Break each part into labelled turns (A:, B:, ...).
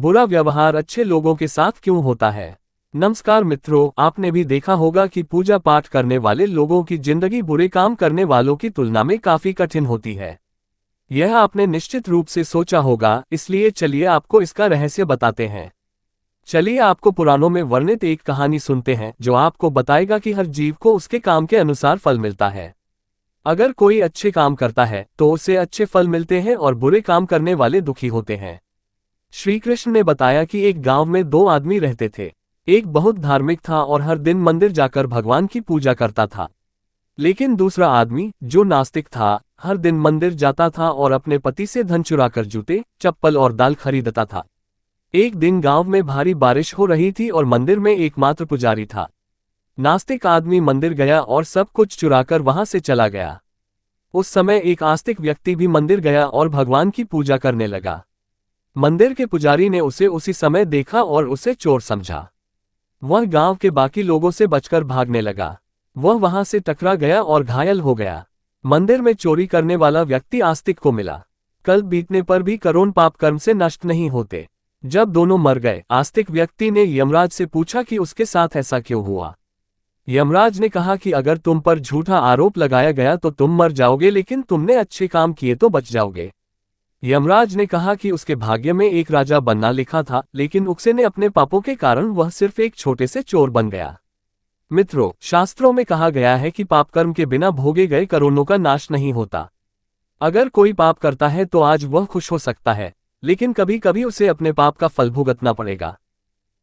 A: बुरा व्यवहार अच्छे लोगों के साथ क्यों होता है? नमस्कार मित्रों, आपने भी देखा होगा कि पूजा पाठ करने वाले लोगों की जिंदगी बुरे काम करने वालों की तुलना में काफी कठिन होती है। यह आपने निश्चित रूप से सोचा होगा, इसलिए चलिए आपको इसका रहस्य बताते हैं। चलिए आपको पुराणों में वर्णित एक कहानी सुनते हैं जो आपको बताएगा कि हर जीव को उसके काम के अनुसार फल मिलता है। अगर कोई अच्छे काम करता है तो उसे अच्छे फल मिलते हैं और बुरे काम करने वाले दुखी होते हैं। श्री कृष्ण ने बताया कि एक गांव में दो आदमी रहते थे। एक बहुत धार्मिक था और हर दिन मंदिर जाकर भगवान की पूजा करता था। लेकिन दूसरा आदमी, जो नास्तिक था, हर दिन मंदिर जाता था और अपने पति से धन चुराकर जूते, चप्पल और दाल खरीदता था। एक दिन गांव में भारी बारिश हो रही थी और मंदिर में एकमात्र पुजारी था। नास्तिक आदमी मंदिर गया और सब कुछ चुराकर वहां से चला गया। उस समय एक आस्तिक व्यक्ति भी मंदिर गया और भगवान की पूजा करने लगा। मंदिर के पुजारी ने उसे उसी समय देखा और उसे चोर समझा। वह गांव के बाकी लोगों से बचकर भागने लगा। वह वहां से टकरा गया और घायल हो गया। मंदिर में चोरी करने वाला व्यक्ति आस्तिक को मिला। कल बीतने पर भी करोड़ पाप कर्म से नष्ट नहीं होते। जब दोनों मर गए, आस्तिक व्यक्ति ने यमराज से पूछा कि उसके साथ ऐसा क्यों हुआ। यमराज ने कहा कि अगर तुम पर झूठा आरोप लगाया गया तो तुम मर जाओगे, लेकिन तुमने अच्छे काम किए तो बच जाओगे। यमराज ने कहा कि उसके भाग्य में एक राजा बनना लिखा था, लेकिन उसे ने अपने पापों के कारण वह सिर्फ एक छोटे से चोर बन गया। मित्रों, शास्त्रों में कहा गया है कि पाप कर्म के बिना भोगे गए करोड़ों का नाश नहीं होता। अगर कोई पाप करता है तो आज वह खुश हो सकता है, लेकिन कभी कभी उसे अपने पाप का फल भुगतना पड़ेगा।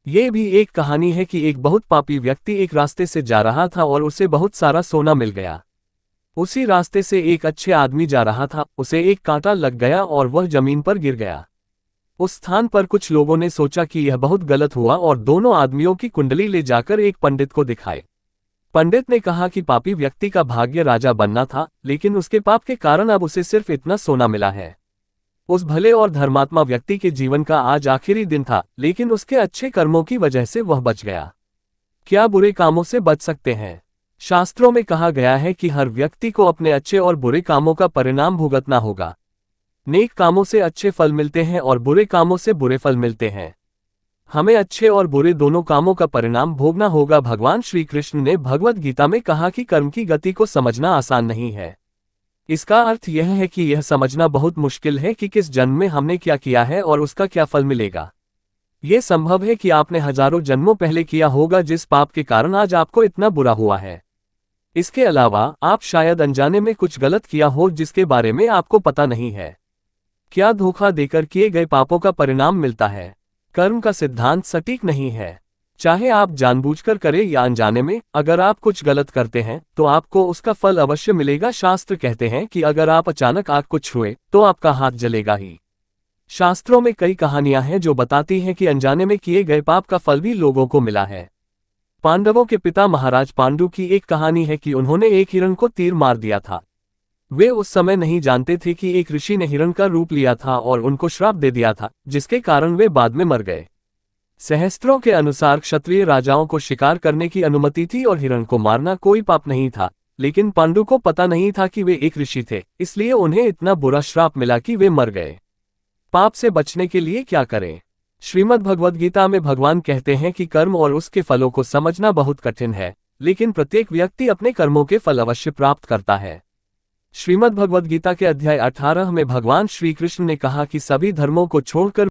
A: ये भी एक कहानी है कि एक बहुत पापी व्यक्ति एक रास्ते से जा रहा था और उसे बहुत सारा सोना मिल गया। उसी रास्ते से एक अच्छे आदमी जा रहा था, उसे एक कांटा लग गया और वह जमीन पर गिर गया। उस स्थान पर कुछ लोगों ने सोचा कि यह बहुत गलत हुआ और दोनों आदमियों की कुंडली ले जाकर एक पंडित को दिखाए। पंडित ने कहा कि पापी व्यक्ति का भाग्य राजा बनना था, लेकिन उसके पाप के कारण अब उसे सिर्फ इतना सोना मिला है। उस भले और धर्मात्मा व्यक्ति के जीवन का आज आखिरी दिन था, लेकिन उसके अच्छे कर्मों की वजह से वह बच गया। क्या बुरे कामों से बच सकते हैं? शास्त्रों में कहा गया है कि हर व्यक्ति को अपने अच्छे और बुरे कामों का परिणाम भुगतना होगा। नेक कामों से अच्छे फल मिलते हैं और बुरे कामों से बुरे फल मिलते हैं। हमें अच्छे और बुरे दोनों कामों का परिणाम भोगना होगा। भगवान श्री कृष्ण ने भगवद गीता में कहा कि कर्म की गति को समझना आसान नहीं है। इसका अर्थ यह है कि यह समझना बहुत मुश्किल है कि किस जन्म में हमने क्या किया है और उसका क्या फल मिलेगा। यह संभव है कि आपने हजारों जन्मों पहले किया होगा जिस पाप के कारण आज आपको इतना बुरा हुआ है। इसके अलावा आप शायद अनजाने में कुछ गलत किया हो जिसके बारे में आपको पता नहीं है। क्या धोखा देकर किए गए पापों का परिणाम मिलता है? कर्म का सिद्धांत सटीक नहीं है। चाहे आप जानबूझकर करें या अनजाने में, अगर आप कुछ गलत करते हैं तो आपको उसका फल अवश्य मिलेगा। शास्त्र कहते हैं कि अगर आप अचानक आग को छुए तो आपका हाथ जलेगा ही। शास्त्रों में कई कहानियां हैं जो बताती हैं कि अनजाने में किए गए पाप का फल भी लोगों को मिला है। पांडवों के पिता महाराज पांडु की एक कहानी है कि उन्होंने एक हिरण को तीर मार दिया था। वे उस समय नहीं जानते थे कि एक ऋषि ने हिरण का रूप लिया था और उनको श्राप दे दिया था, जिसके कारण वे बाद में मर गए। सहस्त्रों के अनुसार क्षत्रिय राजाओं को शिकार करने की अनुमति थी और हिरण को मारना कोई पाप नहीं था, लेकिन पांडु को पता नहीं था कि वे एक ऋषि थे, इसलिए उन्हें इतना बुरा श्राप मिला कि वे मर गए। पाप से बचने के लिए क्या करें? श्रीमद् भगवद गीता में भगवान कहते हैं कि कर्म और उसके फलों को समझना बहुत कठिन है, लेकिन प्रत्येक व्यक्ति अपने कर्मों के फल अवश्य प्राप्त करता है। श्रीमद् भगवद गीता के अध्याय 18 में भगवान श्री कृष्ण ने कहा कि सभी धर्मों को छोड़कर